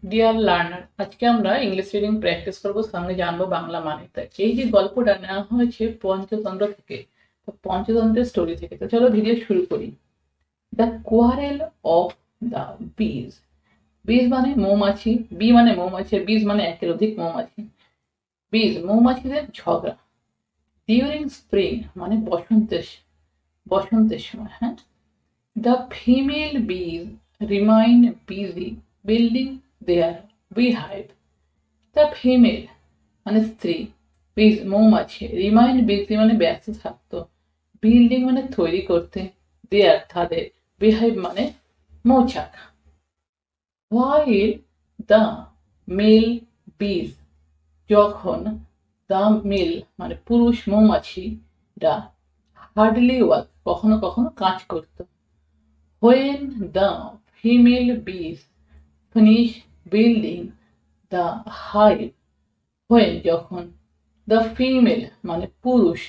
Deer learner, আজকে আমরা English reading practice করবো, সঙ্গে জানবো বাংলা মানে। তাই এই যে গল্পটা নেওয়া হয়েছে পঞ্চতন্ত্র থেকে, তো পঞ্চতন্ত্রের স্টোরি থেকে। তো চলো ভিডিও শুরু করি। দ্য কোয়ারেল অফ দ্য বিজ। বিজ মানে মৌমাছি, বি মানে মৌমাছি, বিজ মানে একের অধিক মৌমাছি। বিজ মৌমাছিদের ঝগড়া। ডিউরিং স্প্রিং মানে বসন্তের সময়, হ্যাঁ। The female bees remain busy building their beehive. The female মানে স্ত্রী, বিজ মৌমাছি, রিমাইন্ড বিজি মানে ব্যস্ত থাকতো, বিল্ডিং মানে তৈরি করতে, দেয়ার তাদের, বিহাইভ মানে মৌচাক। হোয়াইল দ্য মেল বিজ যখন, দ্য মেল মানে পুরুষ মৌমাছিরা, হার্ডলি ওয়ার্ক কখনো কখনো কাজ করত। হোয়েন দ্য ফিমেল বিজ finish building the hive, when যখন, দ্য ফিমেল মানে পুরুষ,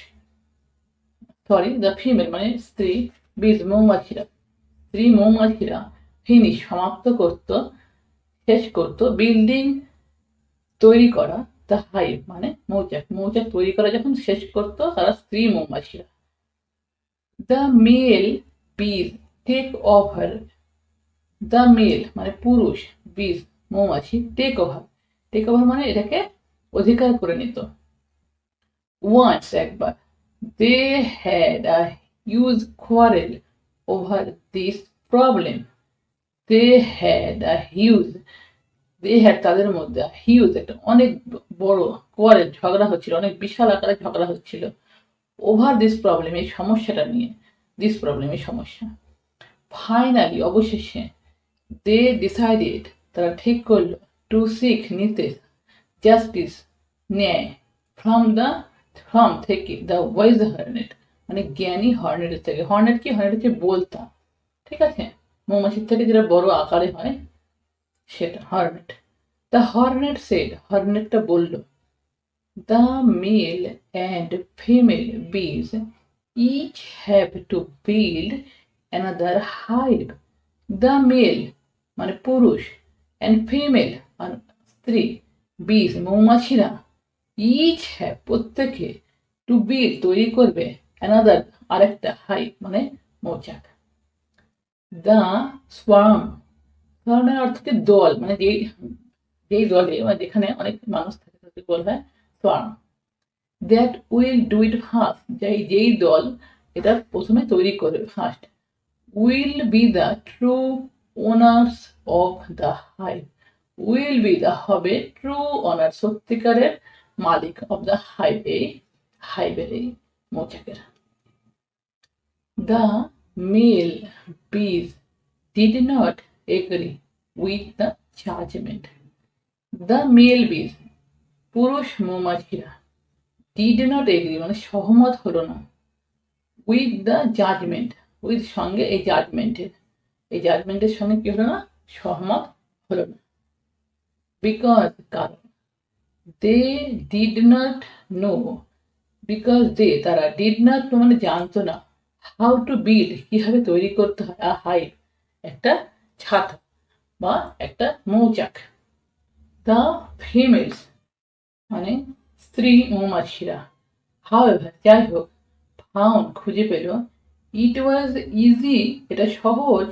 দ্য ফিমেল মানে স্ত্রী, বিজ মৌমাছিরা, স্ত্রী মৌমাছিরা, ফিনিশ সমাপ্ত করত, শেষ করত, বিল্ডিং তৈরি করা, দ্য হাইভ মানে মৌচাক, মৌচাক তৈরি করা যখন শেষ করত তারা স্ত্রী মৌমাছিরা। দ্য মেল বিজ টেক ওভার, দ্য মেল মানে পুরুষ, বিজ মৌমাছি, টেক ওভার মানে এটাকে অধিকার করে নিত। ওয়ান্স একবার, they had a huge quarrel over this problem. They had a huge, they had তাদের মধ্যে, হিউজ একটা অনেক বড় কোয়ারেল ঝগড়া হচ্ছিল, অনেক বিশাল আকারে ঝগড়া হচ্ছিল, ওভার দিস প্রবলেম এই সমস্যাটা নিয়ে, দিস প্রবলেম এই সমস্যা। ফাইনালি অবশেষে, দে ডিসাইডেড তারা ঠিক করলো, টু সিক নিতে, জাস্টিস ন্যায়, ফ্রম থেকে, দ্য ওয়াইজ হর্নেট মানে জ্ঞানী হর্নেটের থেকে। হর্নেট কি? হর্নেট হচ্ছে বলতা, ঠিক আছে, মৌমাছির থেকে যেটা বড় আকারে হয় সেটা হর্নেট। দ্য হর্নেট সেড, হর্নেটটা বলল, the male and female bees each have to build another hive. The male মানে পুরুষ, অ্যান্ড ফিমেল আর স্ত্রী, বিজ মৌমাছিরা, ইচ হ্যাভ প্রত্যেকে, টু বিল্ড তৈরি করবে, অ্যানাদার আরেকটা, হাইভ মানে মৌচাক। দ্য সোয়ার্ম, সোয়ার্মের অর্থ হচ্ছে দল, মানে যেই দলে মানে যেখানে অনেক মানুষ থাকে তাকে বলা হয় swarm. That will do it first, যেই দল এটা প্রথমে তৈরি করবে first, will be the true owners of the hive, will be the হবে ট্রু ওনার সত্যিকারের মালিক, অফ দ্য হাইভ এই হাইভের এই মৌচাকের। The male bees did not agree with the judgement. The male bees পুরুষ মৌমাছিরা, ডিড নট এগ্রি মানে সহমত হলো না, উইথ দ্য জাজমেন্ট, উইথ সঙ্গে এই জাজমেন্টের সঙ্গে কি হলো না? সহমত হলো না। বিকজ কারণ, they did not know, because they তারা, ডিড নট নো মানে জানতো না, হাউ টু বিল্ড কিভাবে তৈরি করতে হয়, আ হাইভ একটা ছাতা বা একটা মৌচাক। দ্য ফিমেলস মানে স্ত্রী মৌমাছিরা, হাউএভার যাই হোক, ফাউন্ড খুঁজে পেল, ইট ওয়াজ ইজি এটা সহজ,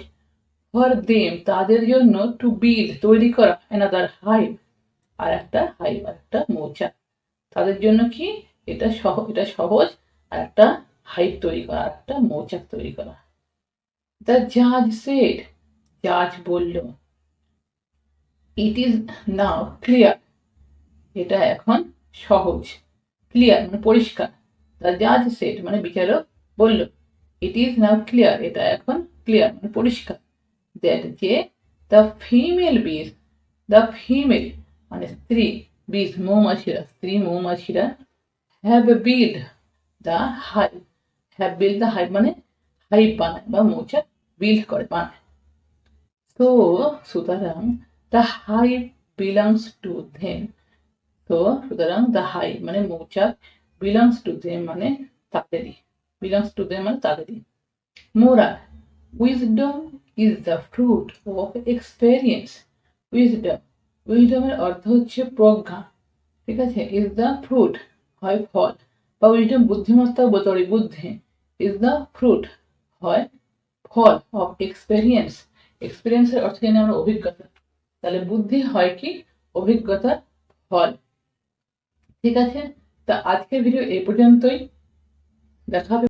ফর দেম তাদের জন্য, টু বিল্ড তৈরি করা, অ্যানাদার হাইভ আর একটা হাইভ আর একটা মৌচাক। তাদের জন্য কি এটা সহজ, আর একটা হাইভ তৈরি করা, আর একটা মৌচাক তৈরি করা। দ্য জাজ সেড, জাজ বলল, ইট ইজ নাও ক্লিয়ার এটা এখন সহজ, ক্লিয়ার মানে পরিষ্কার। দ্য জাজ সেড মানে বিচারক বলল, ইট ইজ নাও ক্লিয়ার এটা এখন ক্লিয়ার মানে পরিষ্কার, দ্যাট যে, দ্য ফিমেল বিজ, দ্য ফিমেল মানে স্ত্রী, বিজ মৌমাছিরা, স্ত্রী মৌমাছিরা, have build the hive, have build the hive মানে হাইভ বানায় বা মৌচাক বিল্ড করে, বানায়। তো সুতরাং the hive belongs to them, তো সুতরাং দ্য হাইভ মানে মৌচাক, বিলংস টু দেম মানে তাদেরই, বিলংস টু দেম মানে তাদেরই। Moral, wisdom is the fruit of experience. Wisdom উইজডমের অর্থ হচ্ছে প্রজ্ঞা, ঠিক আছে। ইজ দ্য ফ্রুট হয় ফল, বা উইজডম বুদ্ধিমত্তা বতরি বুদ্ধি, ইজ দ্য ফ্রুট হয় ফল অফ এক্সপেরিয়েন্স, এক্সপেরিয়েন্সের অর্থ জানি আমরা অভিজ্ঞতা, তাহলে বুদ্ধি হয় কি অভিজ্ঞতার ফল। ঠিক আছে, তা আজকের ভিডিও এই পর্যন্তই, দেখা হবে